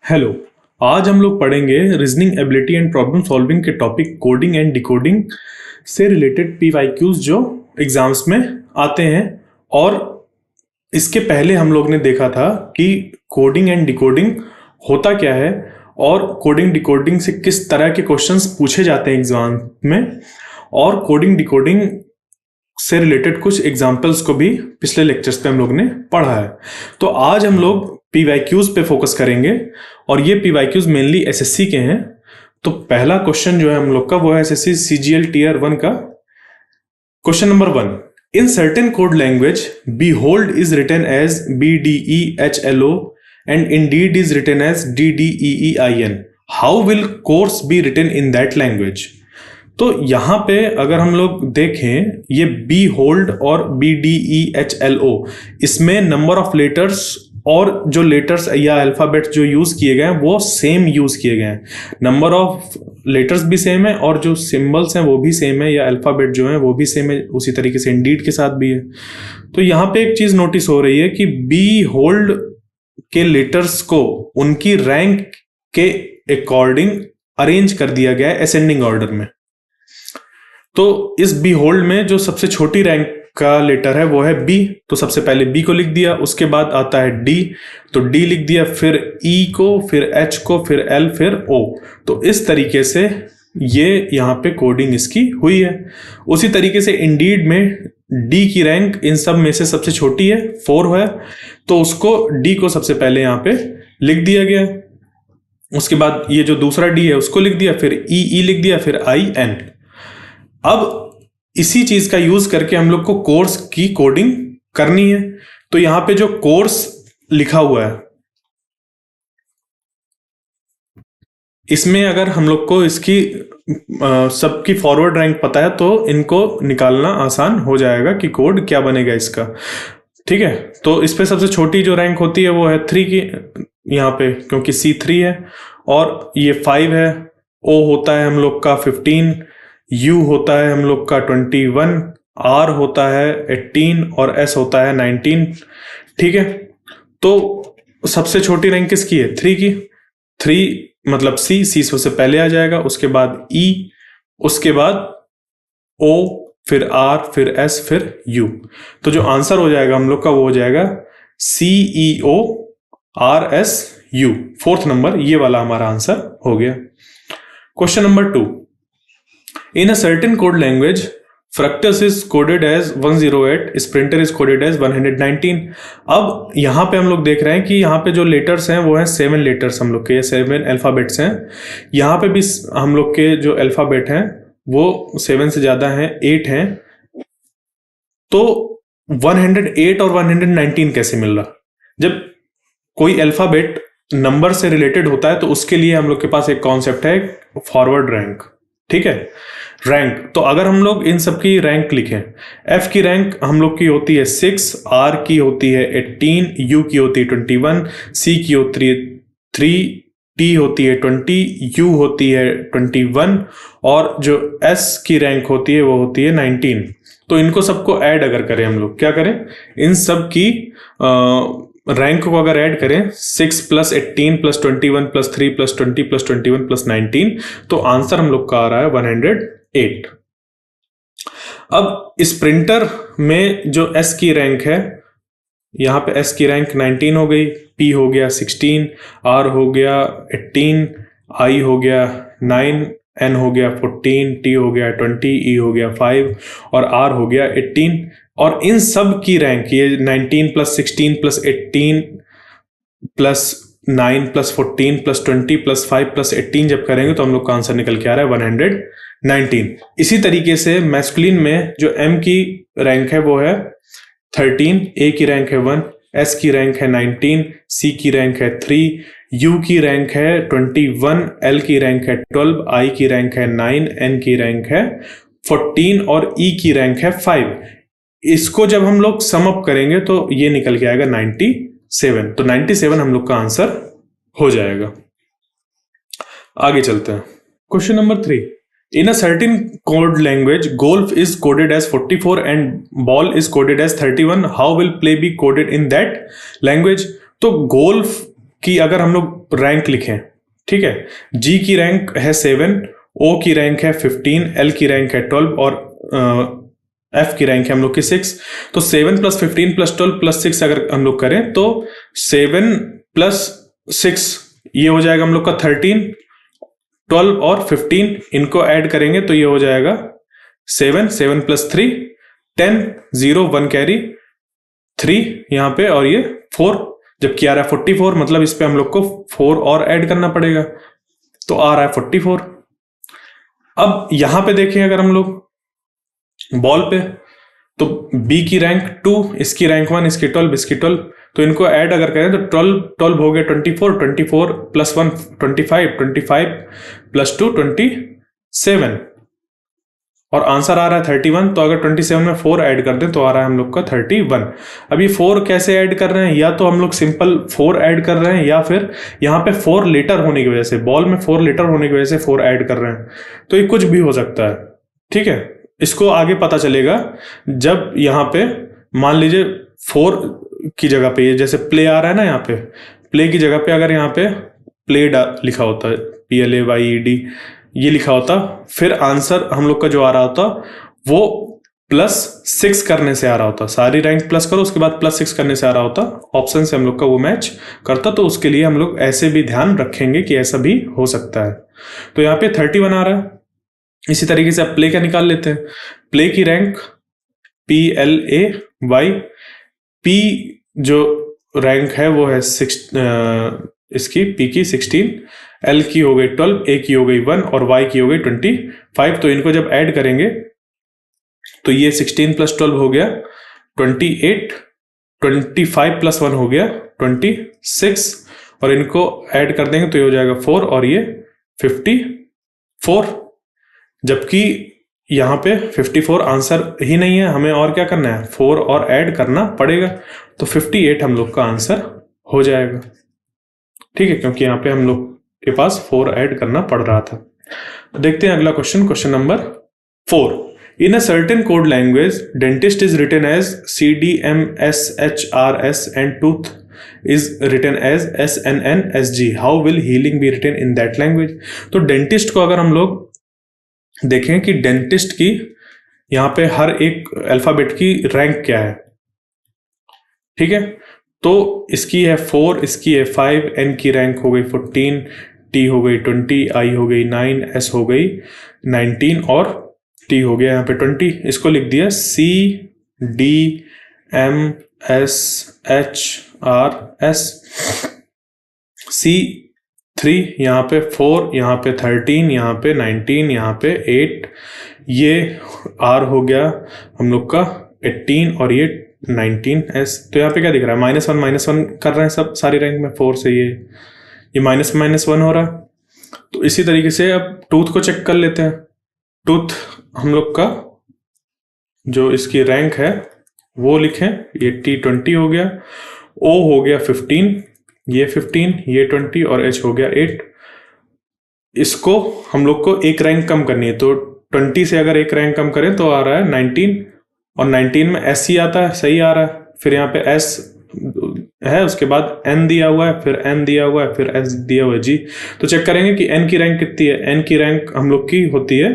Hello. आज हम लोग पढ़ेंगे reasoning ability and problem solving के टॉपिक कोडिंग एंड डिकोडिंग से रिलेटेड पीवाईक्यूज जो एग्जाम्स में आते हैं। और इसके पहले हम लोग ने देखा था कि कोडिंग एंड डिकोडिंग होता क्या है और कोडिंग डिकोडिंग से किस तरह के क्वेश्चंस पूछे जाते हैं एग्जाम में, और कोडिंग डिकोडिंग से रिलेटेड कुछ एग्जाम्पल्स को भी पिछले लेक्चर्स पे हम लोग ने पढ़ा है। तो आज हम लोग पीवाईक्यूज पे फोकस करेंगे और ये पीवाईक्यूज मेनली एसएससी के हैं। तो पहला क्वेश्चन जो है हम लोग का वो है एसएससी सीजीएल टीयर 1 का। Question number 1, in certain code language behold is written as BDEHLO and indeed is written as DDEEIN. How will course be written in that language? तो यहाँ पे अगर हम लोग देखें ये बी होल्ड और BDEHLO, इसमें नंबर ऑफ लेटर्स और जो लेटर्स या अल्फाबेट्स जो यूज किए गए हैं वो सेम यूज किए गए हैं। नंबर ऑफ लेटर्स भी सेम है और जो सिंबल्स हैं वो भी सेम है, या अल्फाबेट जो है वो भी सेम है, उसी तरीके से इंडीड के साथ भी है। तो यहाँ पे एक चीज नोटिस हो रही है कि बी होल्ड के लेटर्स को उनकी रैंक के अकॉर्डिंग अरेंज कर दिया गया है असेंडिंग ऑर्डर में। तो इस बी होल्ड में जो सबसे छोटी रैंक का लेटर है वो है बी, तो सबसे पहले बी को लिख दिया, उसके बाद आता है डी, तो डी लिख दिया, फिर ई को, फिर एच को, फिर एल, फिर ओ। तो इस तरीके से ये यहाँ पे कोडिंग इसकी हुई है। उसी तरीके से इंडीड में डी की रैंक इन सब में से सबसे छोटी है, 4 है, तो उसको डी को सबसे पहले यहाँ पे लिख दिया गया। उसके बाद ये जो दूसरा डी है उसको लिख दिया, फिर ई लिख दिया, फिर आई एन। अब इसी चीज का यूज करके हम लोग को कोर्स की कोडिंग करनी है। तो यहां पे जो कोर्स लिखा हुआ है इसमें अगर हम लोग को इसकी सबकी फॉरवर्ड रैंक पता है तो इनको निकालना आसान हो जाएगा कि कोड क्या बनेगा इसका। ठीक है, तो इस पे सबसे छोटी जो रैंक होती है वो है 3 की यहाँ पे, क्योंकि C3 है और ये 5 है। O होता है हम लोग का 15, U होता है हम लोग का 21, R होता है 18 और S होता है 19। ठीक है, तो सबसे छोटी रैंक किसकी है? 3 की। 3 मतलब C सबसे पहले आ जाएगा, उसके बाद E, उसके बाद O, फिर R, फिर S, फिर U। तो जो आंसर हो जाएगा हम लोग का वो हो जाएगा CEO RS U, 4th number, ये वाला हमारा आंसर हो गया। Question number 2, in a certain code language, Fructus is coded as 108, Sprinter is coded as 119। अब यहाँ पे हम लोग देख रहे हैं कि यहाँ पे जो लेटर्स हैं वो हैं 7 लेटर्स, हम लोग के 7 अल्फाबेट्स हैं। यहाँ पे भी हम लोग के जो अल्फाबेट हैं वो 7 से ज्यादा हैं, 8 हैं। तो 108 और 119 कैसे मिल रहा? जब कोई अल्फाबेट नंबर से रिलेटेड होता है तो उसके लिए हम लोग के पास एक कॉन्सेप्ट है फॉरवर्ड रैंक। ठीक है, रैंक। तो अगर हम लोग इन सब की रैंक लिखें, F की रैंक हम लोग की होती है 6, R की होती है 18, U की होती है 21, C की होती है 3, T होती है 20, U होती है 21 और जो S की रैंक होती है वो होती है 19। तो इनको सबको ऐड अगर करें हम लोग, क्या करें, इन सब की रैंक को अगर ऐड करें 6 + 18 + 21 + 3 + 20 + 21 + 19, तो आंसर हम लोग का आ रहा है 108। अब स्प्रिंटर में जो S की रैंक है, यहां पे S की रैंक 19 हो गई, P हो गया 16, R हो गया 18, I हो गया 9, N हो गया 14, T हो गया 20, E हो गया 5 और R हो गया 18। और इन सब की रैंक ये 19 + 16 + 18 + 9 + 14 + 20 + 5 + 18 जब करेंगे तो हम लोग का आंसर निकल के आ रहा है 119। इसी तरीके से मैस्कुलिन में जो M की रैंक है वो है 13, A की रैंक है 1, S की रैंक है 19, C की रैंक है 3, U की रैंक है 21, L की रैंक है 12, I की रैंक है 9, N की रैंक है 14 और E की रैंक है 5। इसको जब हम लोग सम अप करेंगे तो ये निकल के आएगा 97। तो 97 हम लोग का आंसर हो जाएगा। आगे चलते हैं। Question number 3, in a certain code language, golf is coded as 44 and ball is coded as 31. How will play be coded in that language? तो गोल्फ कि अगर हम लोग रैंक लिखें, ठीक है, जी की रैंक है 7, ओ की रैंक है 15, एल की रैंक है 12 और एफ की रैंक है हम लोग की 6, तो 7 + 15 + 12 + 6 अगर हम लोग करें तो 7 + 6 ये हो जाएगा हम लोग का 13, 12 और 15 इनको ऐड करेंगे तो ये हो जाएगा 7, 7 + 3 10, 0 1 कैरी 3 यहाँ पे और ये 4, जबकि आ रहा है 44, मतलब इस पे हम लोग को 4 और ऐड करना पड़ेगा, तो आ रहा है 44। अब यहां पे देखें अगर हम लोग बॉल पे, तो बी की रैंक 2, इसकी रैंक 1, इसकी 12, इसकी 12, तो इनको ऐड अगर करें तो 12 12 हो गया 24, 24 + 1 25, 25 + 2 27 और आंसर आ रहा है 31। तो अगर 27 में 4 ऐड कर दें तो आ रहा है हम लोग का 31। अब ये 4 कैसे ऐड कर रहे हैं, या तो हम लोग सिंपल 4 ऐड कर रहे हैं या फिर यहाँ पे 4 लेटर होने की वजह से, बॉल में 4 लेटर होने की वजह से 4 ऐड कर रहे हैं, तो ये कुछ भी हो सकता है, ठीक है। इसको आगे पता चलेगा जब यहाँ पे मान लीजिए 4 की जगह पे, ये जैसे प्ले आ रहा है ना, यहाँ पे प्ले की जगह पे अगर यहाँ पे प्लेड लिखा होता है, PLAYED ये लिखा होता, फिर आंसर हम लोग का जो आ रहा होता वो +6 करने से आ रहा होता, सारी रैंक प्लस करो उसके बाद +6 करने से आ रहा होता, ऑप्शन से हम लोग का वो मैच करता। तो उसके लिए हम लोग ऐसे भी ध्यान रखेंगे कि ऐसा भी हो सकता है। तो यहाँ पे 31 आ रहा है। इसी तरीके से आप प्ले का निकाल लेते हैं। प्ले की रैंक PLAY, P जो रैंक है वो है 6, इसकी P की 16, L की हो गई 12, A की हो गई 1 और Y की हो गई 25। तो इनको जब ऐड करेंगे तो ये 16 + 12 हो गया 28, 25 + 1 हो गया 26 और इनको ऐड कर देंगे तो ये हो जाएगा 4 और ये 54, जबकि यहाँ पे 54 आंसर ही नहीं है, हमें और क्या करना है, 4 और ऐड करना पड़ेगा, तो 58 हम लोग का आंसर हो जाएगा, ठीक है, क्योंकि यहाँ पे हम लोग के पास 4 ऐड करना पड़ रहा था। तो देखते हैं अगला question, question number 4। In a certain code language, dentist is written as CDMSHRS and tooth is written as SNNSG. How will healing be written in that language? तो डेंटिस्ट को अगर हम लोग देखें कि डेंटिस्ट की यहाँ पे हर एक अल्फाबेट की रैंक क्या है, ठीक है, तो इसकी है 4, इसकी है 5, N की रैंक हो गई 14, T हो गई 20, I हो गई 9, S हो गई 19 और T हो गया यहाँ पे 20। इसको लिख दिया CDMSHRS। C3 यहाँ पे 4, यहाँ पे 13, यहाँ पे 19, यहाँ पे 8, ये R हो गया हम लोग का 18 और ये 19S। तो यहाँ पे क्या दिख रहा है, -1 -1 कर रहे हैं सब सारी रैंक में, 4 से ये -1 हो रहा है। तो इसी तरीके से अब टूथ को चेक कर लेते हैं। टूथ हम लोग का जो इसकी रैंक है वो लिखें, ये T20 हो गया, O हो गया 15, ये 15, ये 20 और H हो गया 8। इसको हम लोग को एक रैंक कम करनी है, तो 20 से अगर एक रैंक कम करें तो आ रहा है 19 और 19 में S ही आता है, सही आ रहा है। फिर यहाँ पे S है, उसके बाद N दिया हुआ है, फिर N दिया हुआ है, फिर S दिया हुआ है G। तो चेक करेंगे कि N की रैंक कितनी है। N की रैंक हम लोग की होती है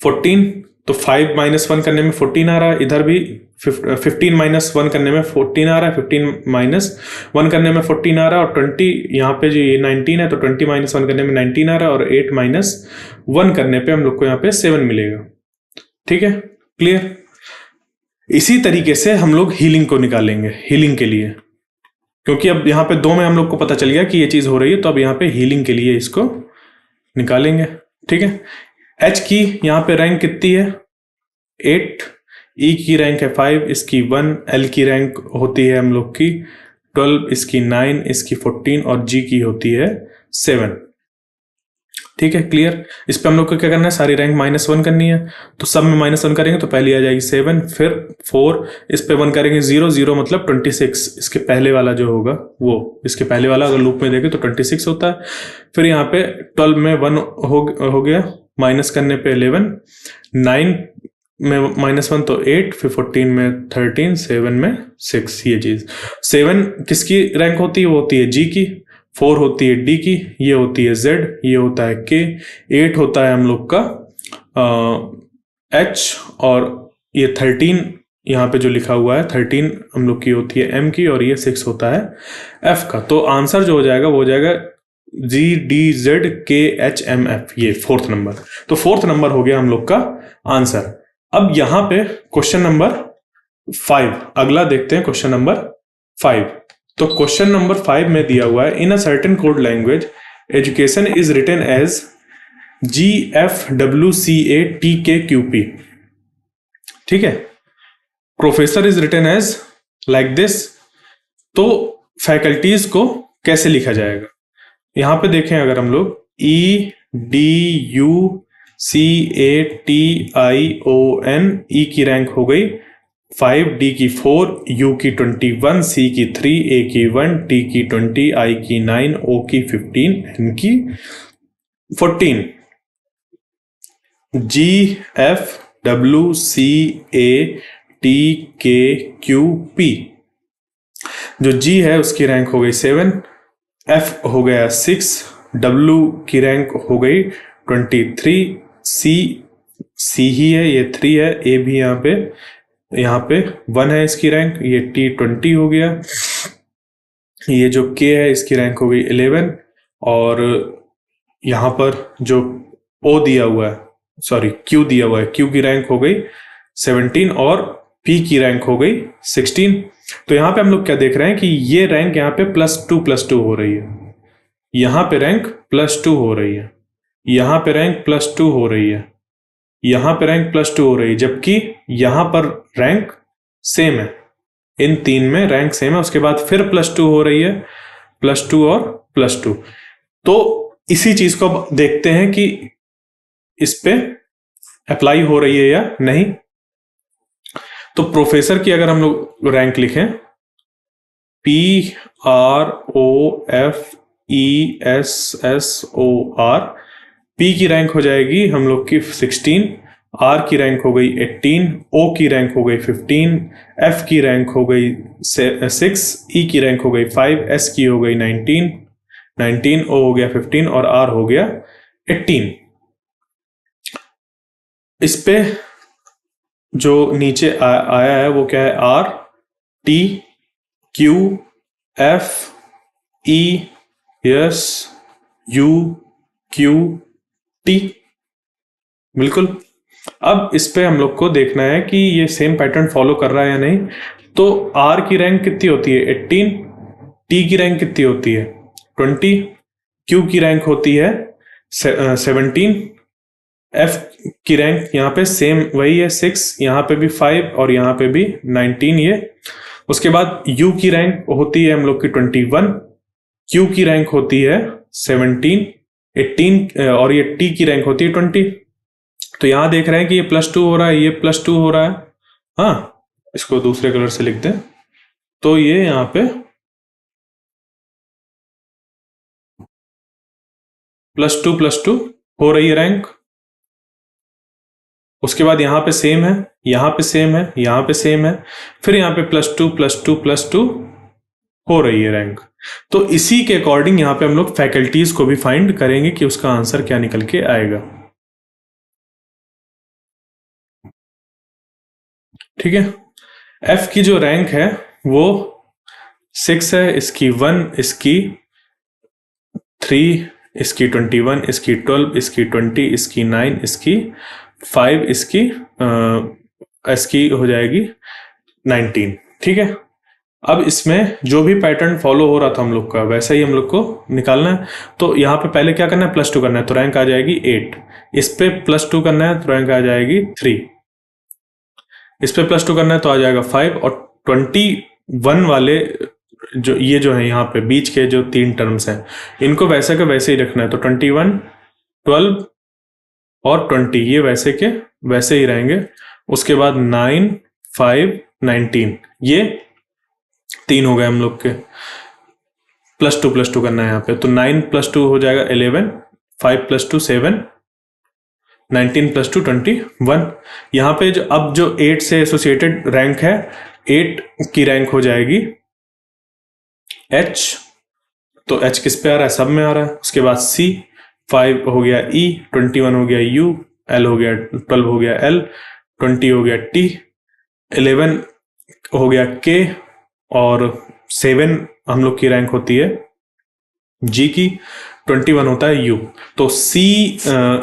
14, तो 5 - 1 करने में 14 आ रहा है, इधर भी 15 - 1 करने में 14 आ रहा है, 15 - 1 करने में 14 आ रहा है और 20 यहाँ पे जो ये 19 है तो 20 - 1 करने में 19 आ रहा है और 8 - 1 करने पे हम लोग को यहाँ पे 7 मिलेगा, ठीक है, क्लियर। इसी तरीके से हम लोग हीलिंग को निकालेंगे, हीलिंग के लिए, क्योंकि अब यहाँ पे 2 में हम लोग को पता चल गया कि ये चीज हो रही है, तो अब यहाँ पे हीलिंग के लिए इसको निकालेंगे, ठीक है। H की यहाँ पे रैंक कितनी है 8, E की रैंक है 5, इसकी 1, L की रैंक होती है हम लोग की 12, इसकी 9, इसकी 14 और G की होती है 7, ठीक है, क्लियर। इस पे हम लोग को क्या करना है, सारी रैंक -1 करनी है, तो सब में -1 करेंगे तो पहली आ जाएगी 7, फिर 4, इस पे 1 करेंगे 0 0 मतलब 26, इसके पहले वाला जो होगा वो, इसके पहले वाला अगर लूप में देखें तो 26 होता है। फिर यहाँ पे 12 में 1 हो गया, माइनस करने पे 11, 9 में -1 तो 8, फिर 14 में 13, 7 में 6, ये चीज। 7 किसकी रैंक होती है? वो होती है जी की। 4 होती है डी की, ये होती है जेड, ये होता है के। 8 होता है हम लोग का एच, और ये 13 यहाँ पे जो लिखा हुआ है 13 हम लोग की होती है एम की, और ये 6 होता है एफ का। तो आंसर जो हो जाएगा वो हो जाएगा जी डी जेड के एच एम एफ, ये 4th नंबर। तो 4th नंबर हो गया हम लोग का आंसर। अब यहां पे क्वेश्चन नंबर 5, अगला देखते हैं क्वेश्चन नंबर 5। तो क्वेश्चन नंबर 5 में दिया हुआ है, in a certain code language education is written as GFWCATKQP। ठीक है, professor is written as like this. तो फैकल्टीज को कैसे लिखा जाएगा? यहां पे देखें अगर हम लोग EDUCATION, ई की रैंक हो गई 5, डी की 4, यू की 21, सी की 3, ए की 1, टी की 20, आई की 9, ओ की 15, एन की 14। GFWCATKQP, जो जी है उसकी रैंक हो गई 7, एफ हो गया 6, डब्ल्यू की रैंक हो गई 23, सी ही है, ये 3 है, ए भी यहाँ पे 1 है इसकी रैंक, ये टी 20 हो गया। ये जो के है इसकी रैंक हो गई 11, और यहाँ पर जो ओ दिया हुआ है, सॉरी क्यू दिया हुआ है, क्यू की रैंक हो गई 17, और पी की रैंक हो गई 16। तो यहाँ पे हम लोग क्या देख रहे हैं कि ये रैंक यहाँ पे +2 हो रही है, यहाँ पे रैंक +2 हो रही है, यहाँ पे रैंक +2 हो रही है, यहाँ पे रैंक +2 हो रही है, जबकि यहाँ पर रैंक सेम है। इन 3 में रैंक सेम है, उसके बाद फिर +2 हो रही है, +2 और +2। तो इसी चीज को अब देखते हैं कि इस पे अप्लाई हो रही है या नहीं। तो प्रोफेसर की अगर हम लोग रैंक लिखें, PROFESSOR, पी की रैंक हो जाएगी हम लोग की 16, आर की रैंक हो गई 18, ओ की रैंक हो गई 15, एफ की रैंक हो गई 6, ई की रैंक हो गई 5, एस की हो गई 19, ओ हो गया 15, और आर हो गया 18। इस पे जो नीचे आया है वो क्या है? R T Q F E S U Q T. बिल्कुल। अब इस पे हम लोग को देखना है कि ये सेम पैटर्न फॉलो कर रहा है या नहीं। तो आर की रैंक कितनी होती है? 18, टी की रैंक कितनी होती है? 20, क्यू की रैंक होती है 17, एफ की रैंक यहाँ पे सेम वही है 6, यहाँ पे भी 5, और यहाँ पे भी 19 ये। उसके बाद यू की रैंक होती है हम लोग की 21, क्यू की रैंक होती है 17, 18, और ये टी की रैंक होती है 20। तो यहां देख रहे हैं कि ये +2 हो रहा है, ये +2 हो रहा है। हाँ, इसको दूसरे कलर से लिख दें, तो ये यहाँ पे +2 हो रही है रैंक। उसके बाद यहाँ पे सेम है, यहाँ पे सेम है, यहाँ पे सेम है, फिर यहाँ पे +2 हो रही है रैंक। तो इसी के अकॉर्डिंग यहाँ पे हम लोग फैकल्टीज को भी फाइंड करेंगे कि उसका आंसर क्या निकल के आएगा। ठीक है, एफ की जो रैंक है वो 6 है, इसकी 1, इसकी 3, इसकी 21, इसकी 12, इसकी 20, इसकी 9, इसकी 5, इसकी हो जाएगी 19। ठीक है, अब इसमें जो भी पैटर्न फॉलो हो रहा था हम लोग का वैसा ही हम लोग को निकालना है। तो यहाँ पे पहले क्या करना है? +2 करना है, तो रैंक आ जाएगी 8। इस पे +2 करना है तो रैंक आ जाएगी 3। इस पे +2 करना है तो आ जाएगा 5, और 21 वाले जो है यहाँ पे बीच के जो 3 टर्म्स हैं इनको वैसे के वैसे ही रखना है। तो 21, 12 और 20 ये वैसे के वैसे ही रहेंगे। उसके बाद 9, 5, 19 ये 3 हो गए हम लोग के। +2 करना है यहाँ पे, तो 9 + 2 हो जाएगा 11, 5 + 2 7, 19 + 2 21। यहाँ पे जो अब जो 8 से एसोसिएटेड रैंक है, 8 की रैंक हो जाएगी H, तो H किस पे आ रहा है, सब में आ रहा है। उसके बाद C, 5 हो गया E, 21 हो गया U, L हो गया 12 हो गया L, 20 हो गया T, 11 हो गया K, और 7 हम लोग की रैंक होती है G की, 21 होता है U। तो C,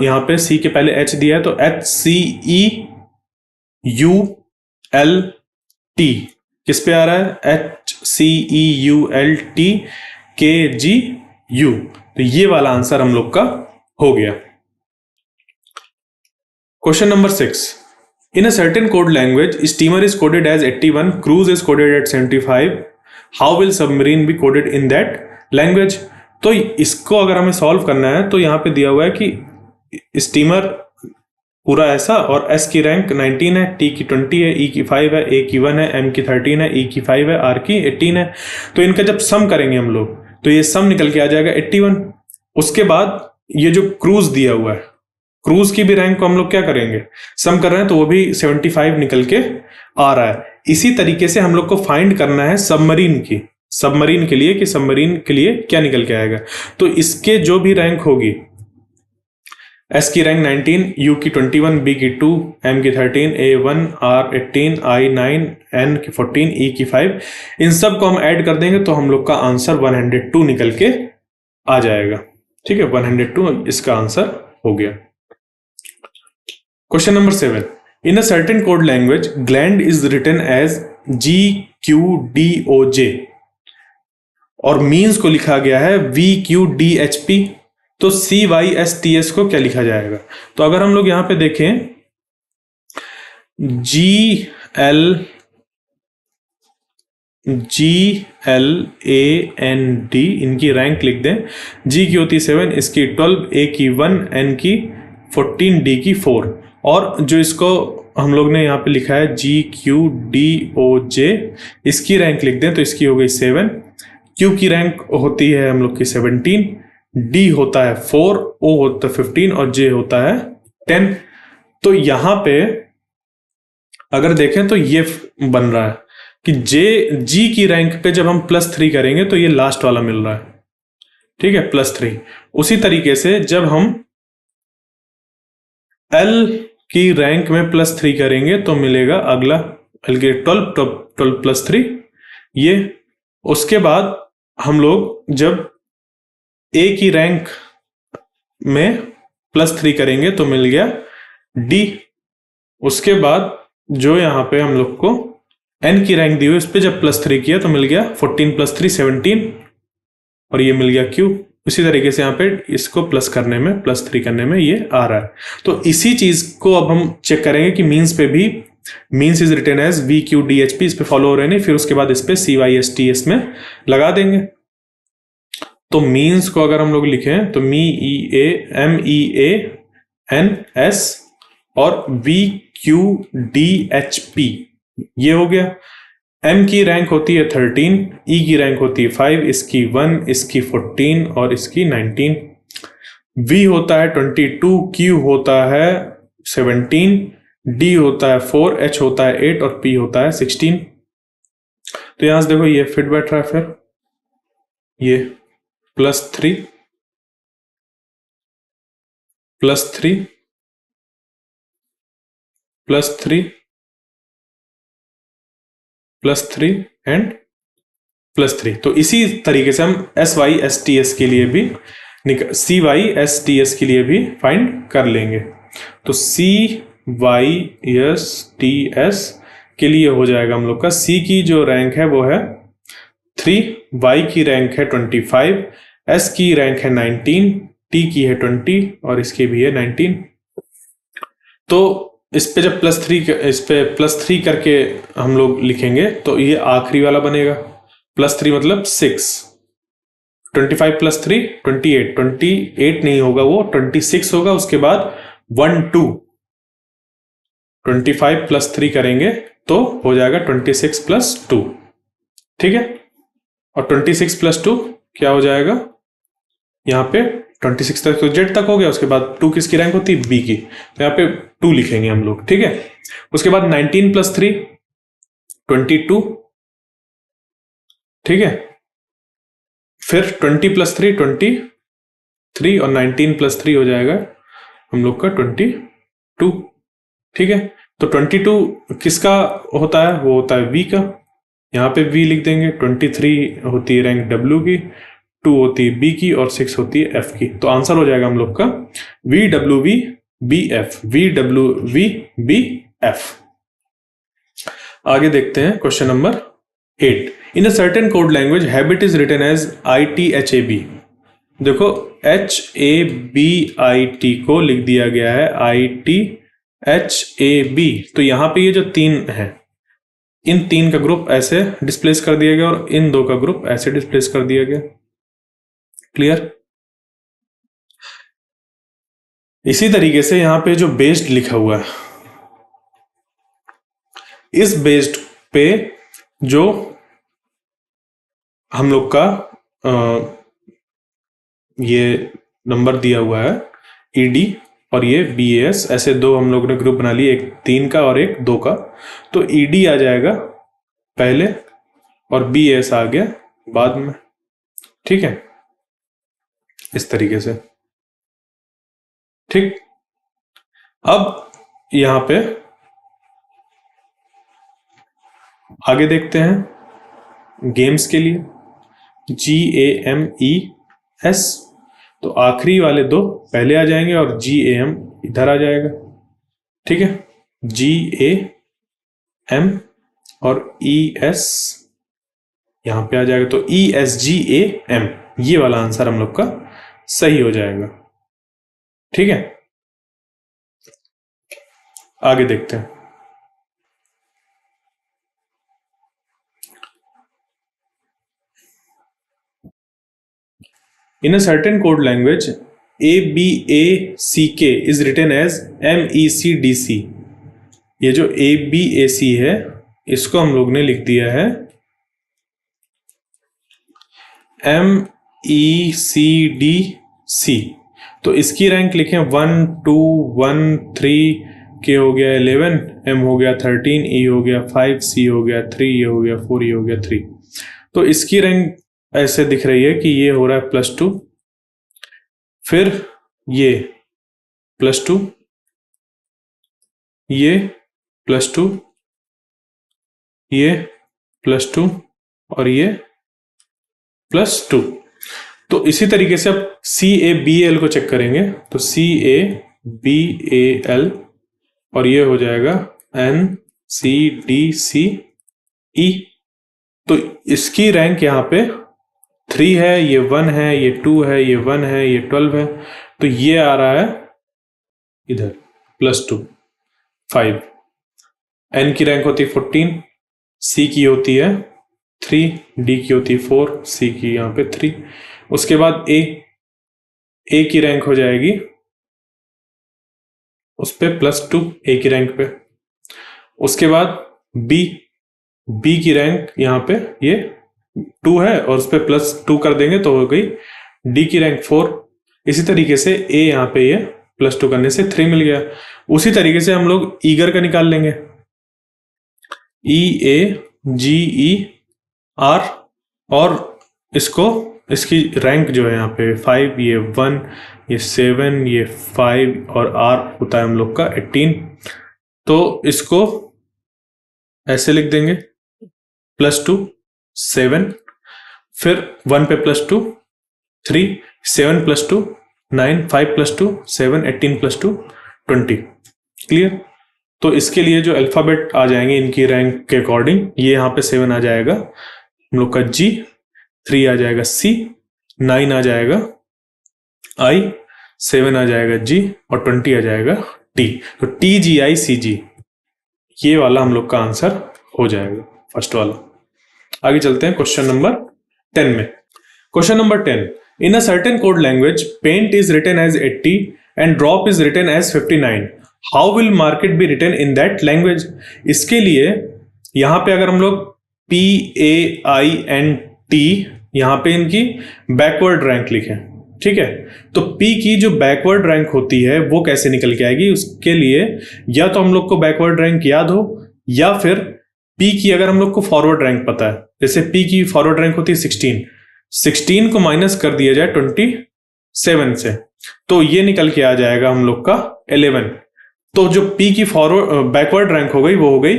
यहाँ पे C के पहले H दिया है, तो H C E U L T किस पे आ रहा है, H C E U L T K G U। तो ये वाला आंसर हम लोग का हो गया। Question number 6, in a certain code language steamer is coded as 81, cruise is coded at 75, how will submarine be coded in that language। तो इसको अगर हमें सॉल्व करना है तो यहाँ पे दिया हुआ है कि स्टीमर पूरा ऐसा, और S की रैंक 19 है, T की 20 है, E की 5 है, A की 1 है, M की 13 है, E की 5 है, R की 18 है। तो इनका जब सम करेंगे हम लोग तो ये सम निकल के आ जाएगा 81। उसके बाद ये जो क्रूज दिया हुआ है, क्रूज की भी रैंक को हम लोग क्या करेंगे, सम कर रहे हैं, तो वो भी 75 निकल के आ रहा है। इसी तरीके से हम लोग को फाइंड करना है सबमरीन की, सबमरीन के लिए, कि सबमरीन के लिए क्या निकल के आएगा। तो इसके जो भी रैंक होगी, S की रैंक 19, U की 21, B की 2, M की 13, A 1, R 18, I 9, N की 14, E की 5, इन सब को हम ऐड कर देंगे तो हम लोग का आंसर 102 निकल के आ जाएगा। ठीक है, 102 इसका आंसर हो गया। Question number 7, in a certain code language gland is written as GQDOJ और मीन्स को लिखा गया है VQDHP। तो CYSTS को क्या लिखा जाएगा। तो अगर हम लोग यहां पे देखें, GLAND इनकी रैंक लिख दें। G की होती 7, इसकी 12, A की 1, N की 14, D की 4, और जो इसको हम लोग ने यहाँ पे लिखा है GQDOJ, इसकी रैंक लिख दें तो इसकी हो गई 7। Q की रैंक होती है हम लोग की 17, D होता है 4, O होता है 15 और J होता है 10। तो यहां पे अगर देखें तो ये बन रहा है कि G की रैंक पे जब हम +3 करेंगे तो ये लास्ट वाला मिल रहा है। ठीक है, +3। उसी तरीके से जब हम L की रैंक में +3 करेंगे तो मिलेगा अगला L के 12 + 3 ये। उसके बाद हम लोग जब A की रैंक में +3 करेंगे तो मिल गया D। उसके बाद जो यहाँ पे हम लोग को N की रैंक दी हुई, इस पे जब +3 किया तो मिल गया 14 + 3 17, और ये मिल गया Q। इसी तरीके से यहाँ पे इसको प्लस करने में, +3 करने में ये आ रहा है। तो इसी चीज को अब हम चेक करेंगे कि मीन्स पे भी, means is written as VQDHP, इस पे फॉलो हो रहे नहीं, फिर उसके बाद इस पे CYSTS में लगा देंगे। तो मीन्स को अगर हम लोग लिखें तो MEANS और VQDHP ये हो गया। M की रैंक होती है 13, E की रैंक होती है 5, इसकी 1, इसकी 14 और इसकी 19। V होता है 22, Q होता है 17, D होता है 4, H होता है 8 और P होता है 16। तो यहां से देखो ये फिट बैठ रहा है, फिर ये +3 +3 +3 +3 एंड +3। तो इसी तरीके से हम SYSTS के लिए भी, CYSTS के लिए भी फाइंड कर लेंगे। तो CYSTS के लिए हो जाएगा हम लोग का, C की जो रैंक है वो है 3, Y की रैंक है 25, S की रैंक है 19, T की है 20 और इसकी भी है 19। तो इस पे जब +3 करके हम लोग लिखेंगे तो ये आखिरी वाला बनेगा। +3 मतलब 6, 25 + 3 28, 28 नहीं होगा, वो 26 होगा। उसके बाद 1 2, 25 + 3 करेंगे तो हो जाएगा 26 + 2। ठीक है, और 26 + 2 क्या हो जाएगा, यहाँ पे 26 तक तो जेड तक हो गया, उसके बाद 2 किसकी रैंक होती है? बी की, तो यहाँ पे 2 लिखेंगे हम लोग, ठीक है। उसके बाद 19 + 3 22, ठीक है। फिर 20 + 3 23 और 19 + 3 हो जाएगा हम लोग का 22, ठीक है। तो 22 किसका होता है? वो होता है वी का, यहाँ पे वी लिख देंगे। 23 होती है रैंक डब्ल्यू की, 2 होती है बी की और 6 होती है एफ की। तो आंसर हो जाएगा हम लोग का V W V B F, V W V B F. आगे देखते हैं question number 8। In a certain code language habit is written as ITHAB। देखो HABIT को लिख दिया गया है ITHAB। तो यहां पे ये जो 3 है, इन 3 का ग्रुप ऐसे डिस्प्लेस कर दिया गया और इन 2 का ग्रुप ऐसे डिस्प्लेस कर दिया गया। क्लियर? इसी तरीके से यहां पे जो बेस्ड लिखा हुआ है, इस बेस्ड पे जो हम लोग का ये नंबर दिया हुआ है ED और ये BAS, ऐसे 2 हम लोग ने ग्रुप बना लिए, एक 3 का और एक 2 का। तो ED आ जाएगा पहले और BAS आ गया बाद में, ठीक है, इस तरीके से। ठीक, अब यहां पे आगे देखते हैं गेम्स के लिए GAMES। तो आखिरी वाले 2 पहले आ जाएंगे और GAM इधर आ जाएगा, ठीक है। GAM और ES यहां पे आ जाएगा, तो ESGAM ये वाला आंसर हम लोग का सही हो जाएगा, ठीक है। आगे देखते हैं। In a certain code language, ABACK is written as MECDC। ये जो ABAC है, इसको हम लोग ने लिख दिया है MECDC। तो इसकी रैंक लिखें 1 2 1 3, K हो गया 11, M हो गया 13, E हो गया 5, C हो गया 3, E हो गया 4, E हो गया 3। तो इसकी रैंक ऐसे दिख रही है कि ये हो रहा है +2, फिर ये +2, ये +2, ये +2 और ये +2। तो इसी तरीके से अब CABL को चेक करेंगे, तो CABAL और ये हो जाएगा NCDCE। तो इसकी रैंक यहाँ पे 3 है, ये 1 है, ये 2 है, ये 1 है, ये 12 है। तो ये आ रहा है इधर +2 5। N की रैंक होती है 14, C की होती है 3, D की होती है 4, C की यहाँ पे 3। उसके बाद A की रैंक हो जाएगी उस पे +2, A की रैंक पे। उसके बाद B की रैंक यहाँ पे ये 2 है और उस पे +2 कर देंगे तो हो गई D की रैंक 4। इसी तरीके से A यहाँ पे ये +2 करने से 3 मिल गया। उसी तरीके से हम लोग ईगर का निकाल लेंगे, EAGER, और इसकी रैंक जो है यहाँ पे 5, ये 1, ये 7, ये 5 और R होता है हम लोग का 18। तो इसको ऐसे लिख देंगे +2 7, फिर 1 पे +2 3, 7 + 2 9, 5 + 2 7, 18 + 2 20। क्लियर? तो इसके लिए जो अल्फाबेट आ जाएंगे इनकी रैंक के अकॉर्डिंग, ये यहाँ पे 7 आ जाएगा हम लोग का G, 3 आ जाएगा C, 9 आ जाएगा I, 7 आ जाएगा G और 20 आ जाएगा T। तो TGICG ये वाला हम लोग का आंसर हो जाएगा, फर्स्ट वाला। आगे चलते हैं क्वेश्चन नंबर 10 में। Question number 10, in a certain code language paint is written as 80 and drop is written as 59। How will market be written in that language. इसके लिए यहां पे अगर हम लोग PAINT यहां पे इनकी बैकवर्ड रैंक लिखें, ठीक है, तो P की जो बैकवर्ड रैंक होती है वो कैसे निकल के आएगी, उसके लिए या तो हम लोग को बैकवर्ड रैंक याद हो, या फिर P की अगर हम लोग को फॉरवर्ड रैंक पता है, जैसे P की फॉरवर्ड रैंक होती है 16 को माइनस कर दिया जाए 27 से, तो ये निकल के आ जाएगा हम लोग का 11। तो जो P की फॉरवर्ड बैकवर्ड रैंक हो गई वो हो गई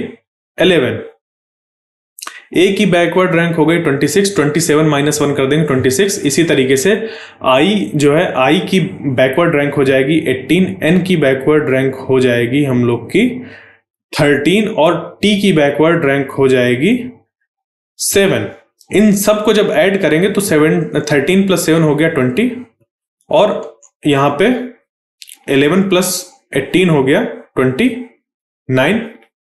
11। A की बैकवर्ड रैंक हो गई 26, 27 माइनस 1 कर देंगे 26। इसी तरीके से I जो है, I की बैकवर्ड रैंक हो जाएगी 18, N की बैकवर्ड रैंक हो जाएगी हम लोग की 13 और T की बैकवर्ड रैंक हो जाएगी 7। इन सब को जब ऐड करेंगे तो 13 प्लस 7 हो गया 20, और यहां पे 11 प्लस 18 हो गया 29,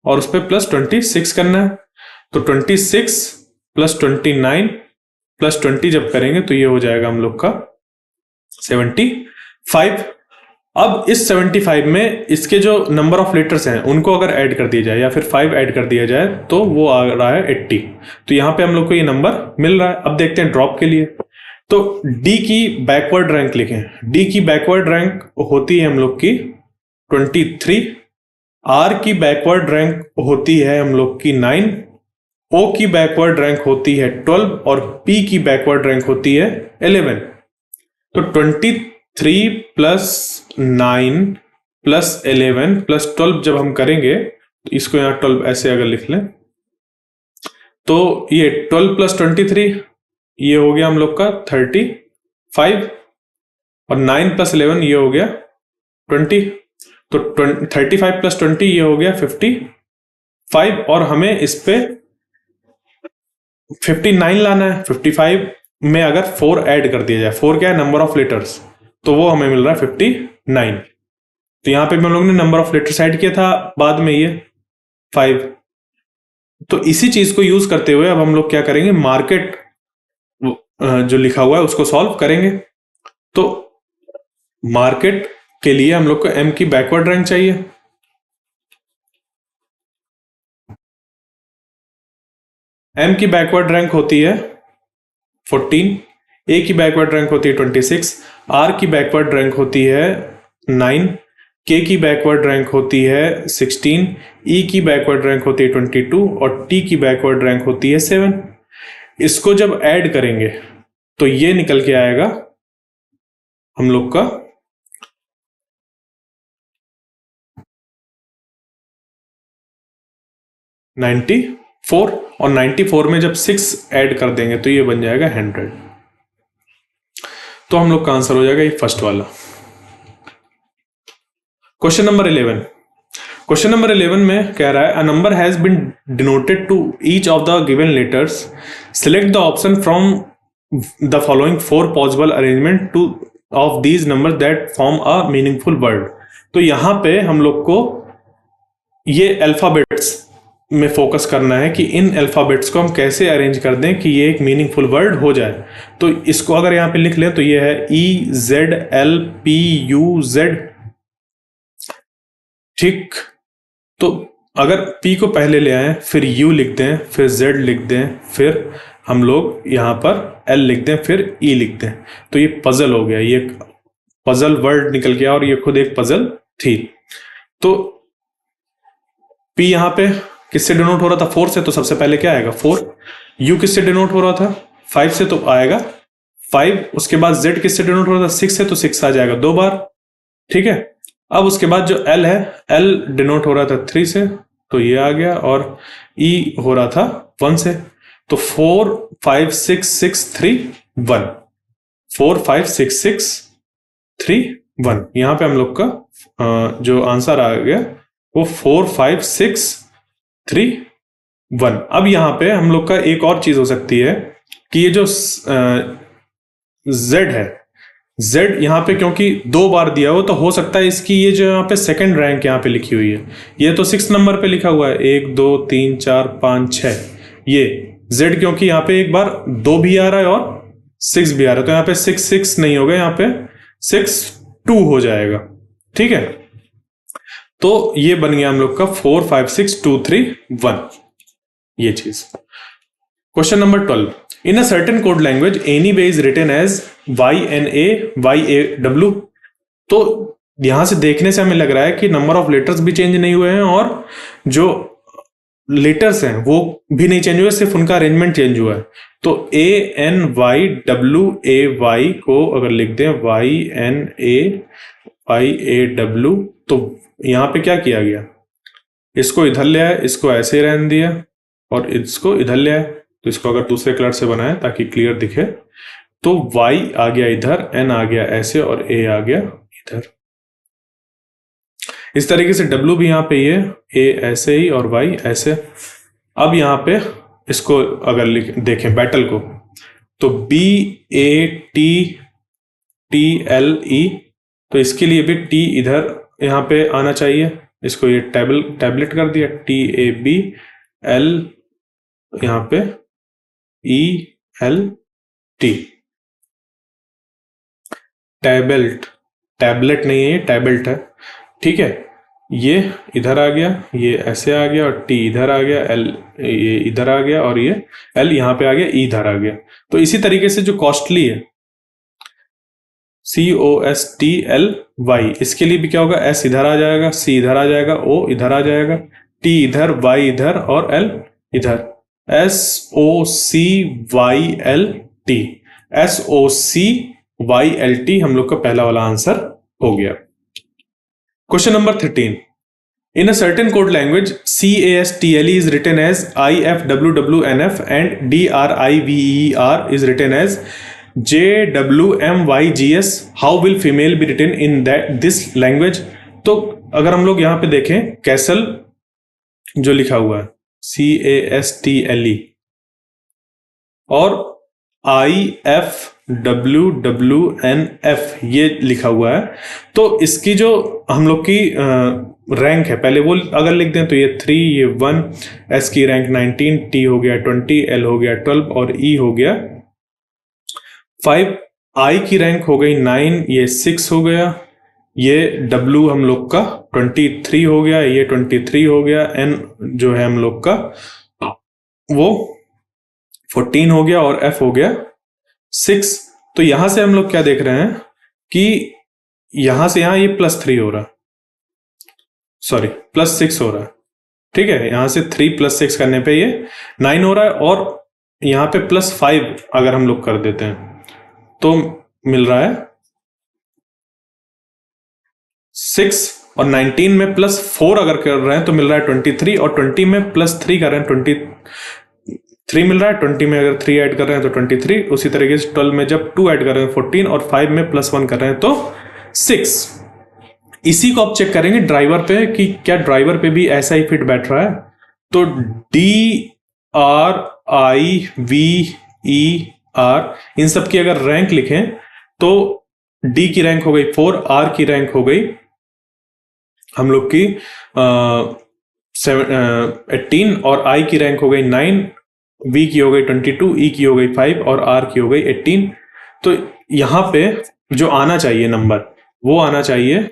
और उस पर प्लस 26 करना है। तो 26 प्लस 29 प्लस 20 जब करेंगे तो ये हो जाएगा हम लोग का 75। अब इस 75 में इसके जो नंबर ऑफ लेटर्स हैं उनको अगर ऐड कर दिया जाए या फिर 5 ऐड कर दिया जाए तो वो आ रहा है 80। तो यहां पे हम लोग को ये नंबर मिल रहा है। अब देखते हैं ड्रॉप के लिए। तो D की बैकवर्ड रैंक लिखें। D की बैकवर्ड रैंक होती है हम लोग की 23, R की बैकवर्ड रैंक होती है हम लोग की 9, O की बैकवर्ड रैंक होती है 12 और P की बैकवर्ड रैंक होती है 11। तो 23 प्लस 9 प्लस 11 प्लस 12 जब हम करेंगे तो इसको यहां 12 ऐसे अगर लिख लें तो ये 12 प्लस 23 ये हो गया हम लोग का 35, और 9 प्लस 11 ये हो गया 20। तो 35 प्लस 20 ये हो गया 55, और हमें इस पे 59 लाना है। 55 में अगर 4 ऐड कर दिया जाए, 4 क्या है, नंबर ऑफ लेटर्स, तो वो हमें मिल रहा है 59। तो यहां पे हम लोग ने नंबर ऑफ लेटर्स ऐड किया था बाद में, ये 5। तो इसी चीज को यूज करते हुए अब हम लोग क्या करेंगे, मार्केट जो लिखा हुआ है उसको सॉल्व करेंगे। तो मार्केट के लिए हम लोग को M की बैकवर्ड रैंक चाहिए। M की बैकवर्ड रैंक होती है 14, A की बैकवर्ड रैंक होती है 26, R की बैकवर्ड रैंक होती है 9, K की बैकवर्ड रैंक होती है 16, E की बैकवर्ड रैंक होती है 22 और T की बैकवर्ड रैंक होती है 7। इसको जब ऐड करेंगे तो ये निकल के आएगा हम लोग का 94, और 94 में जब 6 ऐड कर देंगे तो ये बन जाएगा 100। तो हम लोग का आंसर हो जाएगा ये फर्स्ट वाला। Question number 11। क्वेश्चन नंबर 11 में कह रहा है a number has been denoted to each of the given letters, select the option from the following 4 possible arrangement to of these number that form a meaningful word. तो यहां पे हम लोग को ये अल्फाबेट्स में फोकस करना है कि इन अल्फाबेट्स को हम कैसे अरेंज कर दें कि ये एक मीनिंगफुल वर्ड हो जाए। तो इसको अगर यहां पे लिख लें तो ये है EZLPUZ। ठीक, तो अगर P को पहले ले आए, फिर U लिख दें, फिर Z लिख दें, फिर हम लोग यहां पर L लिख दें, फिर E लिख दें, तो ये पजल हो गया, ये पजल वर्ड निकल गया और ये खुद एक पजल थी। तो P यहां पे किससे डिनोट हो रहा था, 4 से, तो सबसे पहले क्या आएगा 4। U किससे डिनोट हो रहा था 5 से, तो आएगा 5। उसके बाद Z किससे डिनोट हो रहा था 6 से, तो 6 आ जाएगा 2 बार। ठीक है, अब उसके बाद जो L है, L डिनोट हो रहा था 3 से, तो ये आ गया, और E हो रहा था 1 से। तो 4 5 6 6 3 1, 4 5 6 6 3 1। यहां पे हम लोग का जो आंसर आ गया वो 4 5 6 3 1। अब यहां पे हम लोग का एक और चीज हो सकती है कि ये जो Z है, Z यहाँ पे क्योंकि 2 बार दिया हो, तो हो सकता है इसकी ये जो यहाँ पे सेकंड रैंक यहाँ पे लिखी हुई है, ये तो 6 नंबर पे लिखा हुआ है, 1 2 3 4 5 6। ये Z क्योंकि यहाँ पे एक बार 2 भी आ रहा है और 6 भी आ रहा है, तो यहाँ पे 6 6 नहीं होगा, यहाँ पे 6 2 हो जाएगा। ठीक है, तो ये बन गया हम लोग का 4 5 6 2 3 1, ये चीज। Question number 12। In a certain code language any way is written as YNA तो यहां से देखने से हमें लग रहा है कि नंबर ऑफ लेटर्स भी चेंज नहीं हुए हैं और जो लेटर्स हैं वो भी नहीं चेंज हुए, सिर्फ उनका अरेंजमेंट चेंज हुआ है। तो ANYWAY को अगर लिख दें YNAYAW, तो यहां पे क्या किया गया, इसको इधर ले आए, इसको ऐसे रहने दिया और इसको इधर ले आए। तो इसको अगर दूसरे कलर से बनाए ताकि क्लियर दिखे, तो Y आ गया इधर, N आ गया ऐसे और A आ गया इधर। इस तरीके से W भी यहां पे ये A ऐसे ही और Y ऐसे। अब यहां पे इसको अगर देखें बैटल को, तो BATTLE, तो इसके लिए भी T इधर यहां पे आना चाहिए। इसको ये टैबलेट कर दिया, TABL यहां पे ELT, टैबलेट नहीं है, ये टैबलेट है, ठीक है। ये इधर आ गया, ये ऐसे आ गया और T इधर आ गया, L ये इधर आ गया और ये L यहां पे आ गया, E इधर आ गया। तो इसी तरीके से जो कॉस्टली है COSTLY, इसके लिए भी क्या होगा, S इधर आ जाएगा, C इधर आ जाएगा, O इधर आ जाएगा, T इधर, Y इधर और L इधर। SOCYLT, SOCYLT हम लोग का पहला वाला आंसर हो गया। Question number 13, in a certain code language CASTLE is written as IFWWNF and DRIVER is written as JWMYGS. How will female be written in this language? तो अगर हम लोग यहाँ पे देखें, कैसल जो लिखा हुआ है CASTLE और IFWWNF ये लिखा हुआ है, तो इसकी जो हम लोग की रैंक है, पहले वो अगर लिख दें तो ये 3, ये 1, S की रैंक 19, T हो गया 20, L हो गया 12 और E हो गया 5, I की रैंक हो गई 9, ये 6 हो गया, ये W हम लोग का 23 हो गया, ये 23 हो गया, N जो है हम लोग का वो 14 हो गया और F हो गया 6। तो यहां से हम लोग क्या देख रहे हैं कि यहां से यहां ये +3 हो रहा है, सॉरी +6 हो रहा है, ठीक है। यहां से 3 + 6 करने पे ये 9 हो रहा है और यहां पे +5 अगर हम लोग कर देते हैं तो मिल रहा है 6, और 19 में +4 अगर कर रहे हैं तो मिल रहा है 23, और 20 में +3 कर रहे हैं 23 मिल रहा है, 20 में अगर 3 ऐड कर रहे हैं तो 23, उसी तरीके से 12 में जब 2 ऐड कर रहे हैं 14 और 5 में +1 कर रहे हैं तो 6। इसी को आप चेक करेंगे ड्राइवर पे कि क्या ड्राइवर पे भी ऐसा ही फिट बैठ रहा है। तो DRIVER इन सब की अगर रैंक लिखें तो D की रैंक हो गई 4, R की रैंक हो गई हम लोग की 18 और I की रैंक हो गई 9, V की हो गई 22, E की हो गई 5 और R की हो गई 18। तो यहां पे जो आना चाहिए नंबर वो आना चाहिए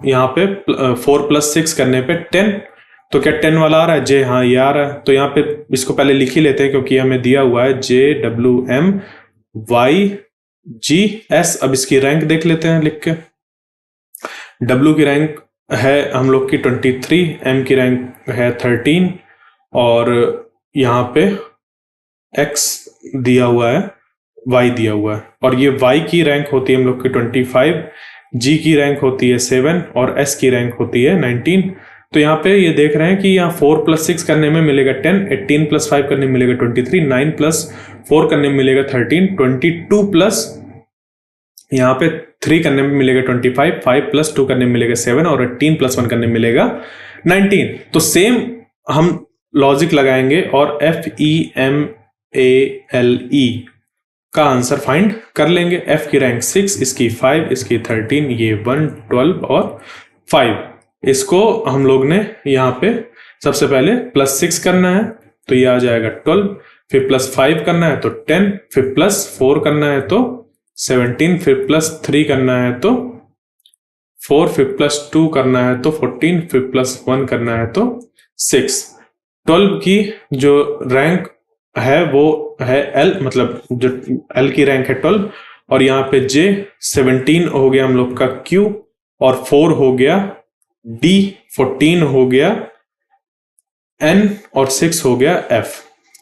यहां पे 4 + 6 करने पे 10। तो क्या 10 वाला आ रहा है जे? हाँ ये आ रहा है। तो यहाँ पे इसको पहले लिख ही लेते हैं क्योंकि हमें दिया हुआ है JWMYGS। अब इसकी रैंक देख लेते हैं लिख के। W की रैंक है हम लोग की 23, M की रैंक है 13 और यहाँ पे X दिया हुआ है, Y दिया हुआ है, और ये Y की रैंक होती है हम लोग की 25, G की रैंक होती है 7 और S की रैंक होती है 19। तो यहाँ पे ये देख रहे हैं कि यहाँ 4 + 6 करने में मिलेगा 10, 18 + 5 करने में मिलेगा 23, 9 + 4 करने में मिलेगा 13, 22 प्लस यहाँ पे 3 करने में मिलेगा 25, 5 + 2 करने में मिलेगा 7 और 18 + 1 करने में मिलेगा 19। तो सेम हम लॉजिक लगाएंगे और FEMALE का आंसर फाइंड कर लेंगे। F की रैंक 6, इसकी 5, इसकी 13, ये 1, 12 और 5। इसको हम लोग ने यहाँ पे सबसे पहले +6 करना है तो ये आ जाएगा 12, फिर +5 करना है तो 10, फिर +4 करना है तो 17, फिर +3 करना है तो 4, फिर +2 करना है तो 14, फिर +1 करना है तो 6। 12 की जो रैंक है वो है L, मतलब जो L की रैंक है 12, और यहाँ पे J, 17 हो गया हम लोग का Q, और 4 हो गया D, 14 हो गया N, और 6 हो गया F।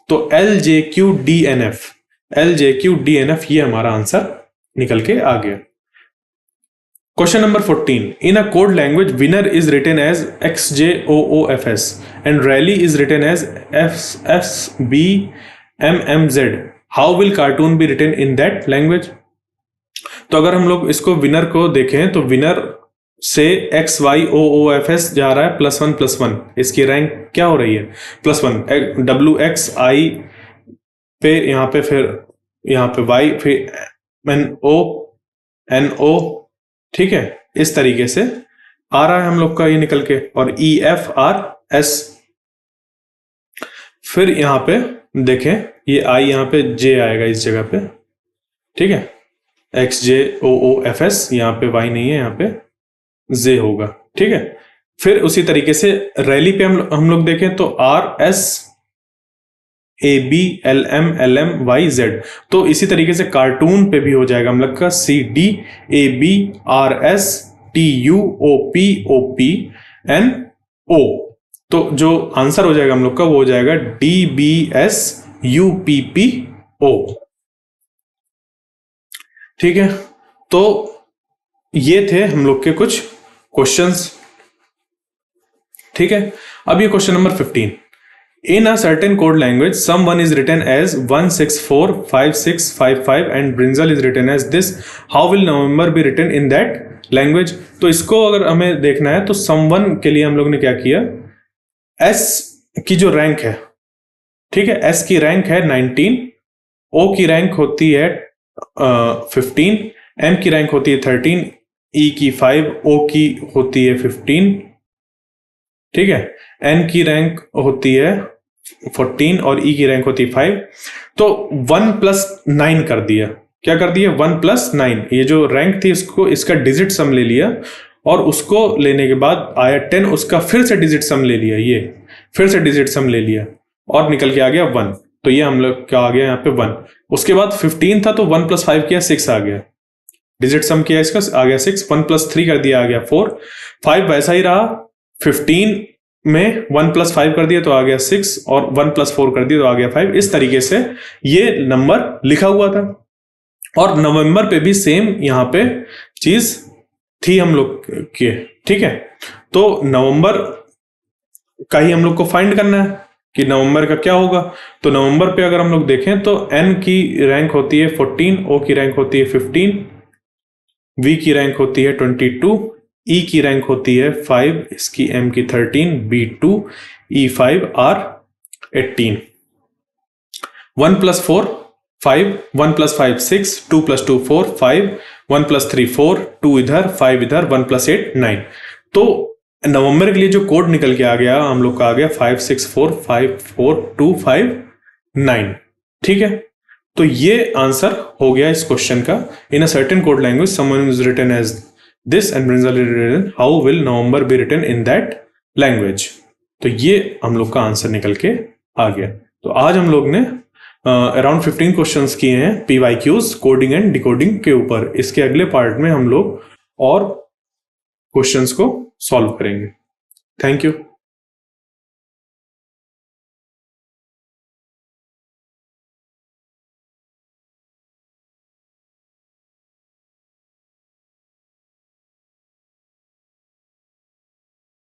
तो L, J, Q, D, N, F, L, J, Q, D, N, F, ये हमारा आंसर निकल के आ गया। Question number 14. In a code language, winner is written as XJOOFS and rally is written as FSBMMZ. How will cartoon be written in that language? तो अगर हम लोग इसको विनर को देखें तो विनर से XYOOFS जा रहा है +1+1, इसकी रैंक क्या हो रही है +1, WXI पे यहाँ पे, फिर यहाँ पे Y, फिर NO, ठीक है, इस तरीके से आ रहा है हम लोग का ये निकल के, और EFRS। फिर यहां पे देखें ये I यहां पे J आएगा इस जगह पे, ठीक है, XJOOFS, यहां पे Y नहीं है, यहां पे J होगा, ठीक है। फिर उसी तरीके से रैली पे हम लोग देखें तो RS ABLMLMYZ। तो इसी तरीके से कार्टून पे भी हो जाएगा हम लोग का CDABRSTUOPOPNO। तो जो आंसर हो जाएगा हम लोग का वो हो जाएगा DBSUPPO। ठीक है, तो ये थे हम लोग के कुछ क्वेश्चंस। ठीक है, अब ये question number 15। In a certain code language, someone is written as 1645655 and Brinjal is written as this. How will November be written in that language? तो इसको अगर हमें देखना है तो someone के लिए हम लोग ने क्या किया, S की जो रैंक है, ठीक है, S की रैंक है 19, O की रैंक होती है 15, M की रैंक होती है 13, E की 5, O की होती है 15, ठीक है, N की रैंक होती है 14 और E की रैंक होती है 5। तो 1+9 कर दिया, क्या कर दिया 1+9, ये जो रैंक थी इसको, इसका डिजिट सम ले लिया, और उसको लेने के बाद आया 10, उसका फिर से डिजिट सम ले लिया, ये फिर से डिजिट सम ले लिया और निकल के आ गया 1। तो ये हम लोग क्या आ गया यहाँ पे 1। उसके बाद 15 था तो 1+5 किया 6 आ गया, डिजिट सम किया इसका आ गया 6, 1+3 कर दिया आ गया 4, 5 वैसा ही रहा, 15 में 1+5 कर दिया तो आ गया 6, और 1+4 कर दिया तो आ गया 5। इस तरीके से ये नंबर लिखा हुआ था, और नवंबर पे भी सेम यहाँ पे चीज थी हम लोग के, ठीक है। तो नवंबर का ही हम लोग को फाइंड करना है कि नवंबर का क्या होगा। तो नवंबर पे अगर हम लोग देखें तो N की रैंक होती है 14, O की रैंक होती है 15, V की रैंक होती है 22, E की रैंक होती है 5, इसकी M की 13, B2, E5, R 18। 1+4 5, 1+5 6, 2+2 4, 5, 1+3 4, 2 इधर 5 इधर, 1+8 9। तो नवंबर के लिए जो कोड निकल के आ गया हम लोग का आ गया 5 6 4 5 4 2 5 9। ठीक है, तो ये आंसर हो गया इस क्वेश्चन का। In a certain code language someone is written as this and Brinjal is written, how will November be written in that language. तो ये हम लोग का आंसर निकल के आ गया। तो आज हम लोग ने अराउंड 15 क्वेश्चंस किए हैं PYQs कोडिंग एंड डिकोडिंग के ऊपर। इसके अगले पार्ट में हम लोग और क्वेश्चंस को सॉल्व करेंगे। Thank you.